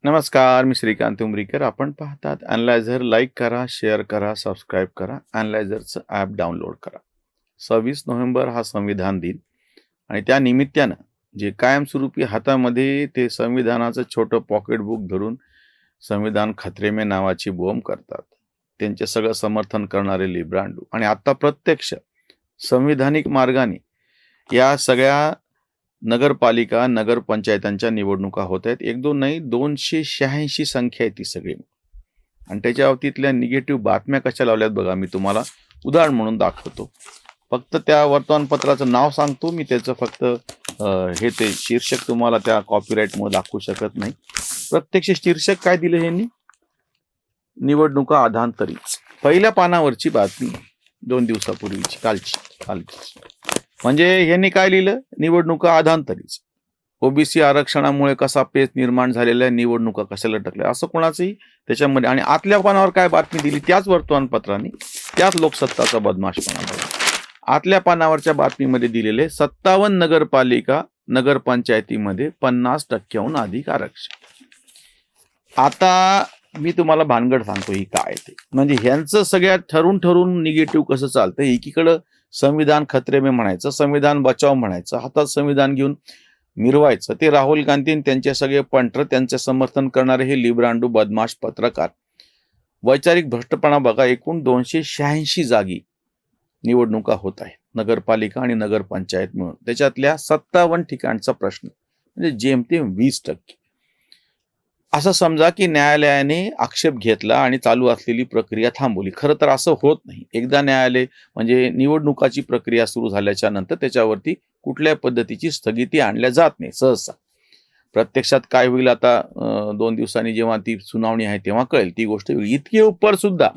नमस्कार, मी श्रीकांत उमरीकर. आपण पाहतात अॅनालायझर. लाईक करा, शेअर करा, सबस्क्राईब करा. अॅनालायझरचं ॲप डाउनलोड करा. 26 नोव्हेंबर हा संविधान दिन आणि त्या निमित्तानं जे कायमस्वरूपी हातामध्ये ते संविधानाचं छोटं पॉकेटबुक धरून संविधान खतरे में नावाची बोंब करतात, त्यांचे सगळं समर्थन करणारे लिब्रांडू आणि आता प्रत्यक्ष संविधानिक मार्गाने या सगळ्या नगरपालिका नगरपंचायतांच्या निवडणुका होत आहेत. 1-2 नाही, 286 संख्या आहे ती सगळी. आणि त्याच्या बाबतीतल्या निगेटिव्ह बातम्या कशा लावल्यात बघा. मी तुम्हाला उदाहरण म्हणून दाखवतो. फक्त त्या वर्तमानपत्राचं नाव सांगतो मी, त्याचं फक्त हे ते शीर्षक तुम्हाला त्या कॉपीराईटमुळे दाखवू शकत नाही. प्रत्यक्ष शीर्षक काय दिलं ह्यांनी? निवडणुका अधांतरीच. पहिल्या पानावरची बातमी 2 दिवसापूर्वीची, कालची. म्हणजे यांनी काय लिहिलं? निवडणुका अधांतरीच. ओबीसी आरक्षणामुळे कसा पेच निर्माण झालेला आहे, निवडणुका कशाला टकल्या, असं कोणाचंही त्याच्यामध्ये. आणि आतल्या पानावर काय बातमी दिली? त्याच वर्तमानपत्राने, त्याच लोकसत्ताचा बदमाशपणा बघा. आतल्या पानावरच्या बातमीमध्ये दिलेले 57 नगरपालिका नगरपंचायतीमध्ये 50% अधिक आरक्षण. आता मी तुम्हाला भानगड सांगतो ही काय ते. म्हणजे ह्यांचं सगळ्यात ठरून निगेटिव्ह कसं चालतं. एकीकडं संविधान खतरे में म्हणायचं, संविधान बचाव म्हणायचं, हातात संविधान घेऊन मिरवायचं. ते राहुल गांधी त्यांचे सगळे पंटर, त्यांचे समर्थन करणारे हे लिब्रांडू बदमाश पत्रकार. वैचारिक भ्रष्टपणा बघा. एकूण 286 जागी निवडणुका होत आहेत, नगरपालिका आणि नगरपंचायत मिळून. त्याच्यातल्या 57 ठिकाणचा प्रश्न, म्हणजे जेमतेम 20%. असं समजा की न्यायालयाने आक्षेप घेतला आणि चालू असलेली प्रक्रिया थांबवली. खरं तर असं होत नाही. एकदा न्यायालय म्हणजे निवडणुकाची प्रक्रिया सुरू झाल्याच्या नंतर त्याच्यावरती कुठल्या पद्धतीची स्थगिती आणल्या जात नाही सहसा. प्रत्यक्षात काय होईल आता 2 दिवसांनी जेव्हा ती सुनावणी आहे तेव्हा कळेल ती गोष्ट. इतके उपर सुद्धा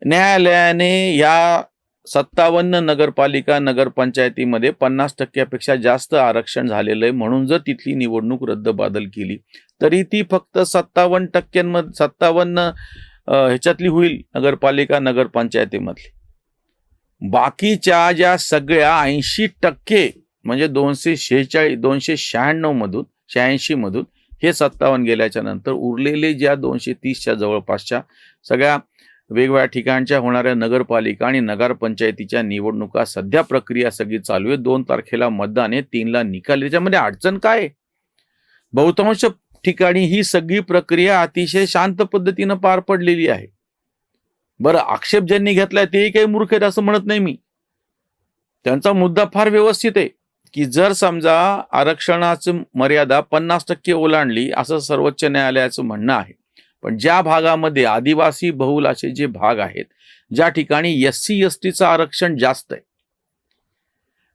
न्यायालयाने या 57 नगरपालिका नगरपंचायतीमध्ये 50%पेक्षा जास्त आरक्षण झालेलं आहे म्हणून जर तिथली निवडणूक रद्दबादल केली तरी ती फक्त 57% ह्याच्यातली होईल, नगरपालिका नगरपंचायतीमधली. बाकीच्या ज्या सगळ्या 80% म्हणजे 296 मधून 86 मधून हे 57 गेल्याच्या नंतर उरलेले ज्या 230च्या जवळपासच्या सगळ्या वेगवेगळ्या ठिकाणच्या होणाऱ्या नगरपालिका आणि नगरपंचायतीच्या निवडणुका सध्या प्रक्रिया सगळी चालू आहे. 2 तारखेला मतदान आहे, 3ला निकाल. त्याच्यामध्ये अडचण काय? बहुतांश ठिकाणी ही सगळी प्रक्रिया अतिशय शांत पद्धतीनं पार पडलेली आहे. बरं, आक्षेप ज्यांनी घेतलाय तेही काही मूर्ख आहेत असं म्हणत नाही मी. त्यांचा मुद्दा फार व्यवस्थित आहे की जर समजा आरक्षणाची मर्यादा 50% ओलांडली असं सर्वोच्च न्यायालयाचं म्हणणं आहे, पण ज्या भागामध्ये आदिवासी बहुल असे जे भाग आहेत, ज्या ठिकाणी SC STचं आरक्षण जास्त आहे,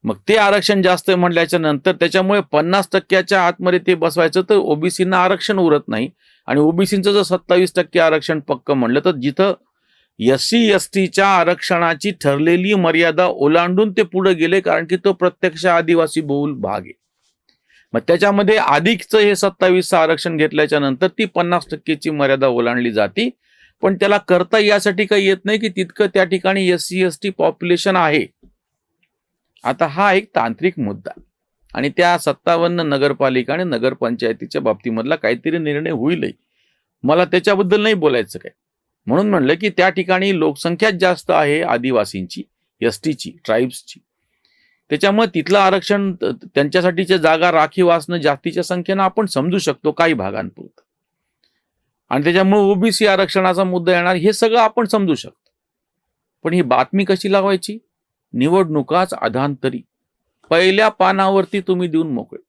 मग ते आरक्षण जास्त आहे म्हटल्याच्या नंतर त्याच्यामुळे 50%च्या आतमध्ये ते बसवायचं तर ओबीसींना आरक्षण उरत नाही. आणि ओबीसींचं जर 27% आरक्षण पक्क म्हणलं तर जिथं SC STच्या आरक्षणाची ठरलेली मर्यादा ओलांडून ते पुढे गेले, कारण की तो प्रत्यक्ष आदिवासी बहुल भाग आहे. मग त्याच्यामध्ये अधिकचं हे 27चं आरक्षण घेतल्याच्या नंतर ती 50%ची मर्यादा ओलांडली जाते. पण त्याला करता यासाठी काही येत नाही की तितकं त्या ठिकाणी SC ST पॉप्युलेशन आहे. आता हा एक तांत्रिक मुद्दा आणि त्या 57 नगरपालिका आणि नगरपंचायतीच्या बाबतीमधला काहीतरी निर्णय होईलही. मला त्याच्याबद्दल नाही बोलायचं काय. म्हणून म्हणलं की त्या ठिकाणी लोकसंख्या जास्त आहे आदिवासींची, STची, ट्राईब्सची. त्याच्यामुळे तिथलं आरक्षण त्यांच्यासाठीच्या जागा राखीव असणं जास्तीच्या संख्येनं आपण समजू शकतो काही भागांपुरतं. आणि त्याच्यामुळे ओबीसी आरक्षणाचा मुद्दा येणार हे सगळं आपण समजू शकतो. पण ही बातमी कशी लावायची? निवडणुकाच अधांतरी. पहिल्या पानावरती तुम्ही देऊन मोकळे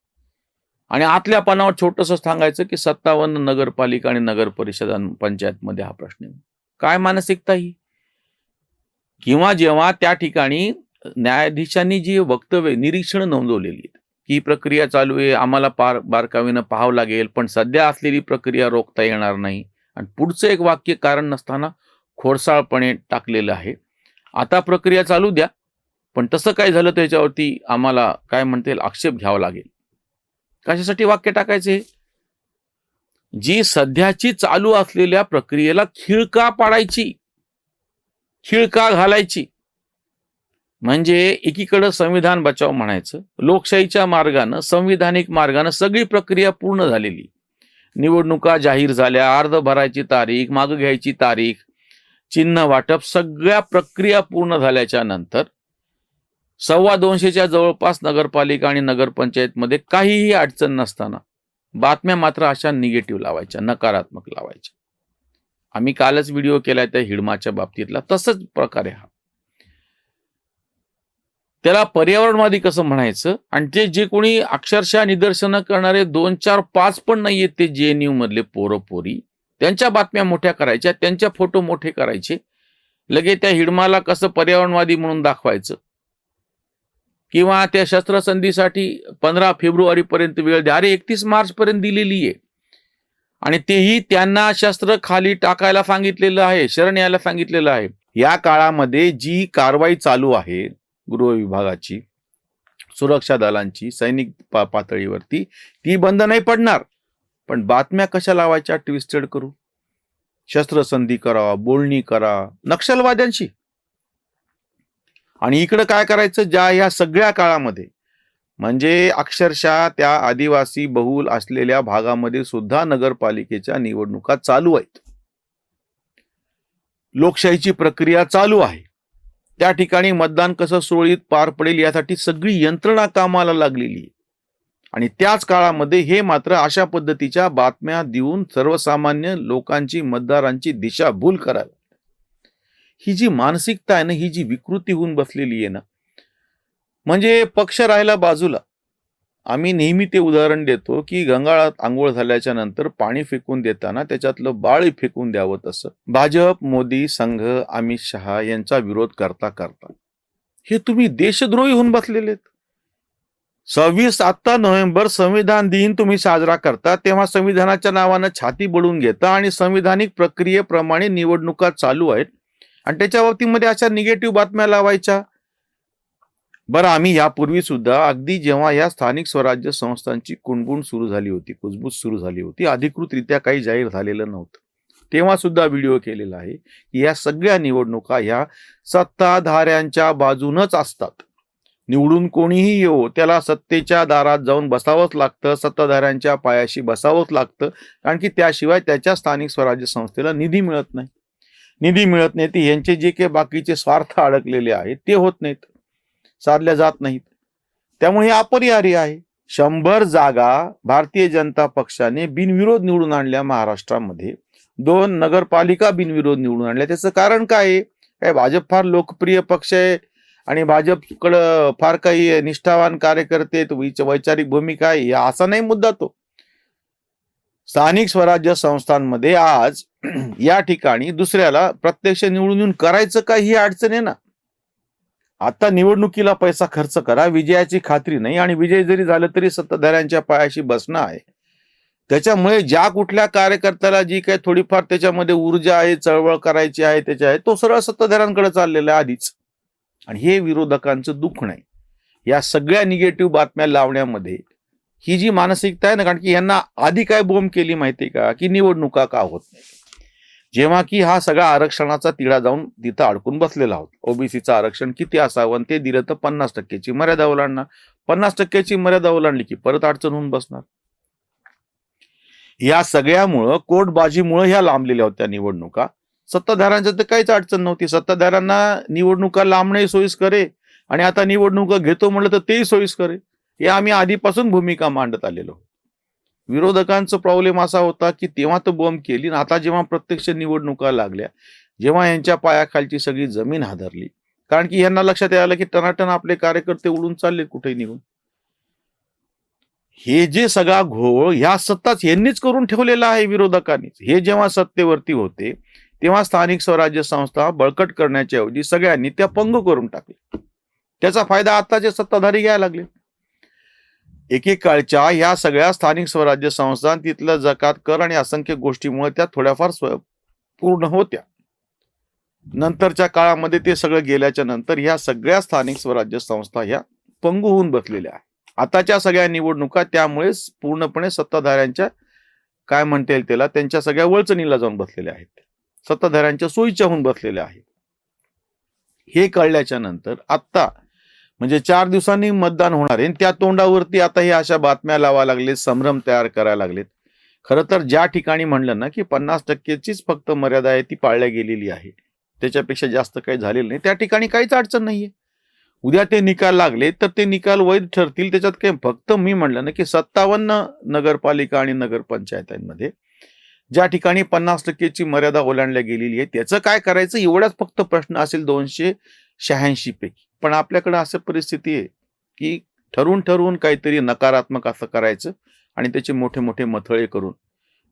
आणि आतल्या पानावर छोटंसं सांगायचं की 57 नगरपालिका आणि नगर पंचायतमध्ये हा प्रश्न आहे. काय मानसिकता ही? किंवा जेव्हा त्या ठिकाणी न्यायाधीशांनी जी वक्तव्य निरीक्षण नोंदवलेली आहेत की ही प्रक्रिया चालू आहे, आम्हाला बारकावीनं पाहावं लागेल, पण सध्या असलेली प्रक्रिया रोखता येणार नाही. आणि पुढचं एक वाक्य कारण नसताना खोडसाळपणे टाकलेलं आहे. आता प्रक्रिया चालू द्या, पण तसं काय झालं त्याच्यावरती आम्हाला काय म्हणता येईल आक्षेप घ्यावा लागेल. कशासाठी वाक्य टाकायचे? जी सध्याची चालू असलेल्या प्रक्रियेला खीळ का पाडायची, खीळ का घालायची? म्हणजे एकीकडे संविधान बचाव म्हणायचं, लोकशाहीच्या मार्गाने संविधानिक मार्गाने सगळी प्रक्रिया पूर्ण झालेली, निवडणुका जाहीर झाल्या, अर्ज भरायची तारीख, मागं घ्यायची तारीख, चिन्ह वाटप, सगळ्या प्रक्रिया पूर्ण झाल्याच्या नंतर 225च्या जवळपास नगरपालिका आणि नगरपंचायतमध्ये काहीही अडचण नसताना बातम्या मात्र अशा निगेटिव्ह लावायच्या, नकारात्मक लावायच्या. आम्ही कालच व्हिडिओ केलाय त्या हिडमाच्या बाबतीतला, तसंच प्रकारे हा. त्याला पर्यावरणवादी कसं म्हणायचं? आणि ते जे कोणी अक्षरशः निदर्शनं करणारे 2, 4, 5 पण नाहीयेत ते JNU मधले पोरं पोरी, त्यांच्या बातम्या मोठ्या करायच्या, त्यांच्या फोटो मोठे करायचे, लगे त्या हिडमाला कसं पर्यावरणवादी म्हणून दाखवायचं, किंवा त्या शस्त्रसंधीसाठी 15 फेब्रुवारीपर्यंत वेळ द्या. अरे 31 मार्चपर्यंत दिलेली आहे, आणि तेही त्यांना शस्त्र खाली टाकायला सांगितलेलं आहे, शरण यायला सांगितलेलं आहे. या काळामध्ये जी कारवाई चालू आहे गृह विभागाची, सुरक्षा दलांची, सैनिक पातळीवरती, ती बंद नाही पडणार. पण बातम्या कशा लावायच्या ट्विस्टेड करू, शस्त्रसंधी करा, बोलणी करा नक्षलवाद्यांशी. आणि इकडं काय करायचं, ज्या या सगळ्या काळामध्ये म्हणजे अक्षरशः त्या आदिवासी बहुल असलेल्या भागामध्ये सुद्धा नगरपालिकेच्या निवडणुका चालू आहेत, लोकशाहीची प्रक्रिया चालू आहे. त्या ठिकाणी मतदान कसं सुरळीत पार पडेल यासाठी सगळी यंत्रणा कामाला लागलेली आहे. आणि त्याच काळामध्ये हे मात्र अशा पद्धतीच्या बातम्या देऊन सर्वसामान्य लोकांची, मतदारांची दिशाभूल करायला, ही जी मानसिकता आहे ना, ही जी विकृती होऊन बसलेली आहे ना, म्हणजे पक्ष राहिला बाजूला. आम्ही नेहमी ते उदाहरण देतो की गंगाळात आंघोळ झाल्याच्या नंतर पाणी फेकून देताना त्याच्यातलं बाळ फेकून द्यावं, तसं भाजप, मोदी, संघ, अमित शहा यांचा विरोध करता करता हे तुम्ही देशद्रोही होऊन बसलेले आहेत. 26 नोव्हेंबर संविधान दिन तुम्ही साजरा करता, तेव्हा संविधानाच्या नावानं छाती बडून घेता आणि संविधानिक प्रक्रियेप्रमाणे निवडणुका चालू आहेत आणि त्याच्या बाबतीमध्ये अशा निगेटिव्ह बातम्या लावायच्या. बरं, आम्ही यापूर्वी सुद्धा अगदी जेव्हा या स्थानिक स्वराज्य संस्थांची कुणबुण सुरू झाली होती, कुजबूज सुरू झाली होती, अधिकृतरित्या काही जाहीर झालेलं नव्हतं, तेव्हा सुद्धा व्हिडिओ केलेला आहे की या सगळ्या निवडणुका ह्या सत्ताधाऱ्यांच्या बाजूनच असतात. निवडून कोणीही येवो त्याला सत्तेच्या दारात जाऊन बसावंच लागतं, सत्ताधाऱ्यांच्या पायाशी बसावंच लागतं, कारण की त्याशिवाय त्याच्या स्थानिक स्वराज्य संस्थेला निधी मिळत नाही. निधी मिळत नाही ते यांचे जे काही बाकीचे स्वार्थ अडकलेले आहेत ते होत नाहीत, साधल्या जात नाहीत. त्यामुळे हे अपरिहार्य आहे. 100 जागा भारतीय जनता पक्षाने बिनविरोध निवडून आणल्या महाराष्ट्रामध्ये, 2 नगरपालिका बिनविरोध निवडून आणल्या. त्याचं कारण काय आहे? काय भाजप फार लोकप्रिय पक्ष आहे आणि भाजपकडं फार काही निष्ठावान कार्यकर्ते, वैचारिक भूमिका आहे, असा नाही मुद्दा तो. स्थानिक स्वराज्य संस्थांमध्ये आज या ठिकाणी दुसऱ्याला प्रत्यक्ष निवडून येऊन करायचं काय, ही अडचण आहे ना. आता निवडणुकीला पैसा खर्च करा, विजयाची खात्री नाही, आणि विजय जरी झालं तरी सत्ताधाऱ्यांच्या पायाशी बसणं आहे. त्याच्यामुळे ज्या कुठल्या कार्यकर्त्याला जी काही थोडीफार त्याच्यामध्ये ऊर्जा आहे, चळवळ करायची आहे, त्याच्या आहे, तो सरळ सत्ताधाऱ्यांकडे चाललेला आहे आधीच. आणि हे विरोधकांचं दुःख नाही. या सगळ्या निगेटिव्ह बातम्या लावण्यामध्ये ही जी मानसिकता आहे ना, कारण की यांना आधी काय बोंब केली माहिती का, की निवडणुका का होत नाही, जेव्हा की हा सगळा आरक्षणाचा तिढा जाऊन तिथं अडकून बसलेला होता. ओबीसीचं आरक्षण किती असावं, ते दिलं तर 50%ची मर्यादा ओलांडणार, 50%ची मर्यादा ओलांडली की परत अडचण होऊन बसणार. या सगळ्यामुळं, कोर्टबाजीमुळं ह्या लांबलेल्या होत्या निवडणुका. सत्ताधाऱ्यांचं तर काहीच अडचण नव्हती, सत्ताधाऱ्यांना निवडणुका लांबणे सोयीस्कर आहे, आणि आता निवडणुका घेतो म्हणलं तर तेही सोयीस्कर आहे, हे आम्ही आधीपासून भूमिका मांडत आलेलो. विरोधकांचा प्रॉब्लेम असा होता की तेव्हा तर बॉम्ब केली, आता जेव्हा प्रत्यक्ष निवडणुका लागल्या, जेव्हा यांच्या पायाखालची सगळी जमीन हादरली, कारण की यांना लक्षात आलं की टनाटन आपले कार्यकर्ते उडून चालले कुठे निघून. हे जे सगळा घोळ ह्या सत्ताच यांनीच करून ठेवलेला आहे, विरोधकांनीच. हे जेव्हा सत्तेवरती होते तेव्हा स्थानिक स्वराज्य संस्था बळकट करण्याच्या ऐवजी सगळ्यांनी त्या पंग करून टाकल्या. त्याचा फायदा आताचे सत्ताधारी घ्यायला लागले. एकेकाळच्या ह्या सगळ्या स्थानिक स्वराज्य संस्था, तिथलं जकात कर आणि असंख्य गोष्टीमुळे त्या थोड्याफार पूर्ण होत्या. नंतरच्या काळामध्ये ते सगळं गेल्याच्या नंतर ह्या सगळ्या स्थानिक स्वराज्य संस्था ह्या पंगू होऊन बसलेल्या आहेत. आताच्या सगळ्या निवडणुका त्यामुळेच पूर्णपणे सत्ताधाऱ्यांच्या, काय म्हणता येईल त्याला, त्यांच्या सगळ्या वळचणीला जाऊन बसलेल्या आहेत, सत्ताधाऱ्यांच्या सोयीच्या होऊन बसलेल्या आहेत. हे कळल्याच्या नंतर आत्ता म्हणजे 4 दिवसांनी मतदान होणार आहे, त्या तोंडावरती आता हे अशा बातम्या लावा लागलेत, संभ्रम तयार करायला लागलेत. खरं तर ज्या ठिकाणी म्हणलं ना की 50%चीच फक्त मर्यादा आहे ती पाळल्या गेलेली आहे, त्याच्यापेक्षा जास्त काही झालेलं नाही, त्या ठिकाणी काहीच अडचण नाहीये. उद्या ते निकाल लागले तर ते निकाल वैध ठरतील. त्याच्यात काही फक्त मी म्हणलं ना की 57 नगरपालिका आणि नगरपंचायतांमध्ये ज्या ठिकाणी 50%ची मर्यादा ओलांडल्या गेलेली आहे त्याचं काय करायचं एवढाच फक्त प्रश्न असेल 286 पैकी. पण आपल्याकडे असं परिस्थिती आहे की ठरवून ठरवून काहीतरी नकारात्मक असं करायचं आणि त्याचे मोठे मोठे मथळे करून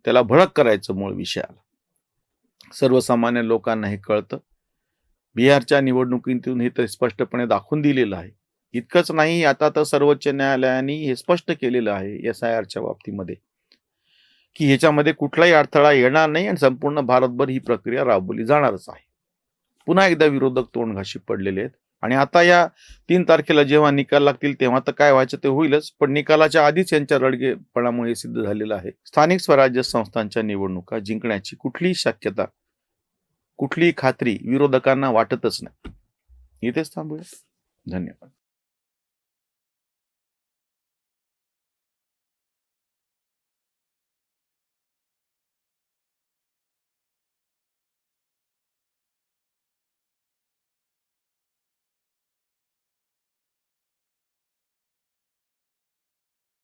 त्याला भडक करायचं मूळ विषयाला. सर्वसामान्य लोकांना हे कळतं. बिहारच्या निवडणुकीतून हे तर स्पष्टपणे दाखवून दिलेलं आहे. इतकंच नाही, आता तर सर्वोच्च न्यायालयाने हे स्पष्ट केलेलं आहे SIRच्या बाबतीमध्ये की ह्याच्यामध्ये कुठलाही अडथळा येणार नाही आणि संपूर्ण भारतभर ही प्रक्रिया राबवली जाणारच आहे. पुन्हा एकदा विरोधक तोंडघाशी पडलेले आहेत आणि आता या 3 तारखेला जेव्हा निकाल लागतील तेव्हा तर काय व्हायचं ते होईलच, पण निकालाच्या आधीच यांच्या रडगेपणामुळे सिद्ध झालेलं आहे. स्थानिक स्वराज्य संस्थांच्या निवडणुका जिंकण्याची कुठलीही शक्यता, कुठलीही खात्री विरोधकांना वाटतच नाही. इथेच थांबूया. धन्यवाद.